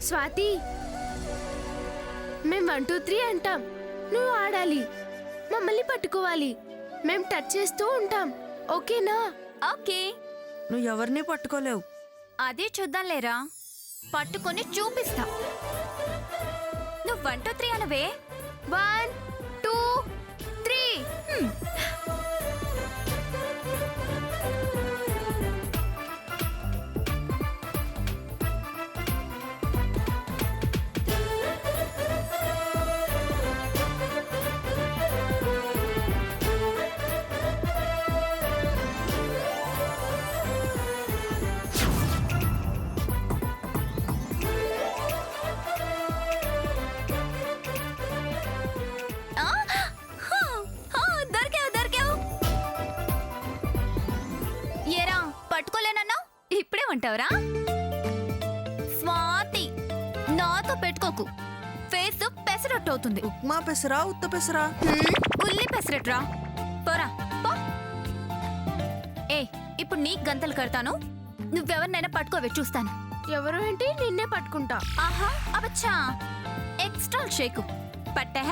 స్వాతి, మేం 1 2 3 అంటాం, నువ్వు ఆడాలి, మమ్మల్ని పట్టుకోవాలి, మేం టచ్ చేస్తూ ఉంటాం. ఓకేనా? ఓకే. నువ్వు ఎవరిని పట్టుకోలేవు. అదే చూద్దాంలేరా, పట్టుకొని చూపిస్తా. నువ్వు 1 2 3 అనవే. 1 2 3. దొరికావు దొరికావు. ఏరా, పట్టుకోలేనన్నా ఇప్పుడే ఉంటావురా? స్వాతి, నాతో పెట్టుకోకు, ఫేస్ పెసరట్టు అవుతుంది. ఉప్మా పెసరా, ఉత్త పెసరా? ఉల్లి పెసరట్రా. పోరా పో. ఏ, ఇప్పుడు నీకు గంతలు కడతాను, నువ్వెవరినైనా పట్టుకోవే, చూస్తాను. ఎవరు ఏంటి? నిన్నే పట్టుకుంటా. ఆహా, అవచ్చా, ఎక్స్ట్రా షేకు పట్టే.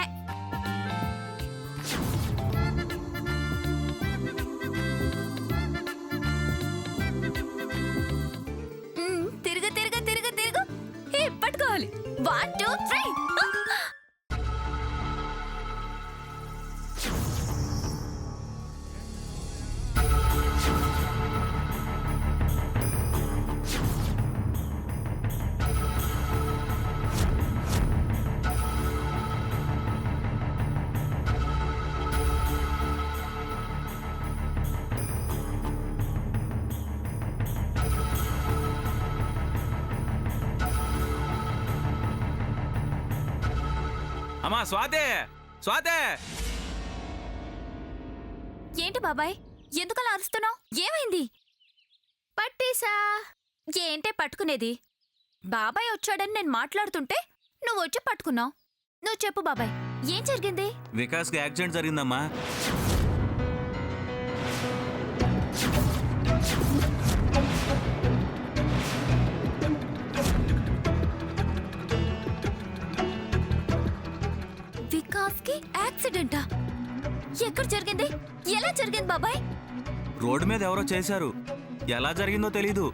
తిరుగు తిరుగు తిరుగు తిరుగు. పట్టుకోవాలి. 1 2 3. అమ్మా స్వాతే, స్వాతే! ఏంటి బాబాయ్, ఎందుకలా అరుస్తున్నావు? ఏమైంది? పట్టేసా. ఏంటే పట్టుకునేది? బాబాయ్ వచ్చాడని నేను మాట్లాడుతుంటే నువ్వు వచ్చి పట్టుకున్నావు. నువ్వు చెప్పు బాబాయ్, ఏం జరిగింది? వికాస్కి యాక్సిడెంట్ జరిగిందమ్మా. వికాస్కి యాక్సిడెంటా? ఎక్కడ జరిగింది? ఎలా జరిగింది బాబాయ్? రోడ్డు మీద ఎవరో చేశారు, ఎలా జరిగిందో తెలీదు.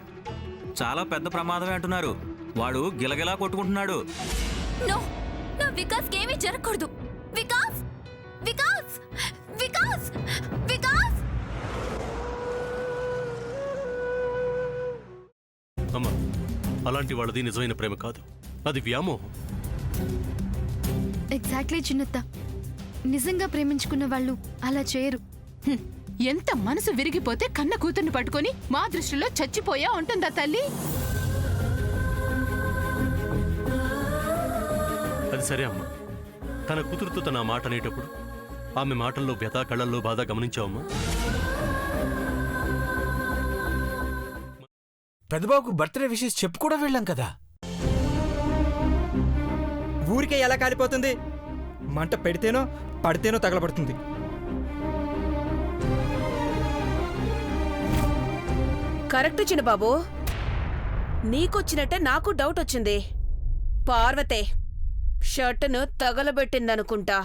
చాలా పెద్ద ప్రమాదమే అంటున్నారు. వాడు గిలగిలా కొట్టుకుంటున్నాడు. నో, నా వికాస్కి ఏమీ జరగకూడదు. వికాస్, వికాస్, వికాస్, వికాస్! అమ్మా, అలాంటి వాళ్ళది నిజమైన ప్రేమ కాదు, అది వ్యామోహం. ఎగ్జాక్ట్లీ చిన్నత్త, నిజంగా ప్రేమించుకున్న వాళ్ళు అలా చేయరు. ఎంత మనసు విరిగిపోతే కన్న కూతుర్ని పట్టుకొని మా దృష్టిలో చచ్చిపోయా ఉంటుందా తల్లి? అది సరే అమ్మా, తన కూతురుతో తన మాట అనేటప్పుడు ఆమె మాటల్లో వ్యథ, కళ్ళల్లో బాధ గమనించావమ్మా? పెద్దబాబుకు బర్త్డే విషెస్ చెప్పు కూడా వెళ్ళాం కదా. ఊరికే ఎలా కాలిపోతుంది? మంట పెడితేనో పడితేనో తగలబడుతుంది. కరెక్ట్ చిన్నబాబు, నీకొచ్చినట్టే నాకు డౌట్ వచ్చింది. పార్వతే షర్టును తగలబెట్టిందనుకుంటా.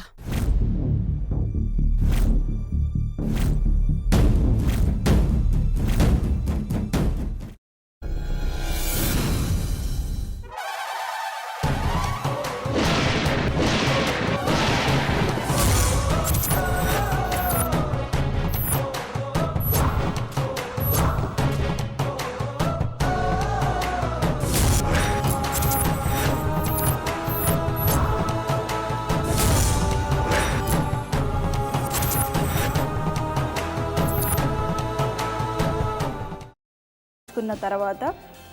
తర్వాత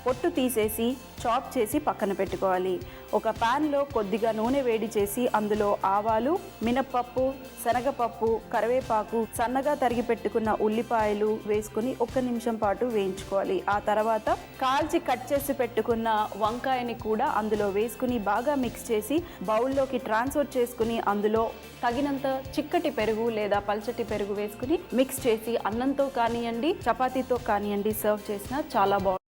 పొట్టు తీసేసి చాప్ చేసి పక్కన పెట్టుకోవాలి. ఒక ప్యాన్లో కొద్దిగా నూనె వేడి చేసి అందులో ఆవాలు, మినప్పప్పు, శనగపప్పు, కరివేపాకు, సన్నగా తరిగి పెట్టుకున్న ఉల్లిపాయలు వేసుకుని 1 నిమిషం పాటు వేయించుకోవాలి. ఆ తర్వాత కాల్చి కట్ చేసి పెట్టుకున్న వంకాయని కూడా అందులో వేసుకుని బాగా మిక్స్ చేసి బౌల్లోకి ట్రాన్స్ఫర్ చేసుకుని అందులో తగినంత చిక్కటి పెరుగు లేదా పల్చటి పెరుగు వేసుకుని మిక్స్ చేసి అన్నంతో కానివ్వండి, చపాతీతో కానివ్వండి సర్వ్ చేసినా చాలా బాగుంటుంది.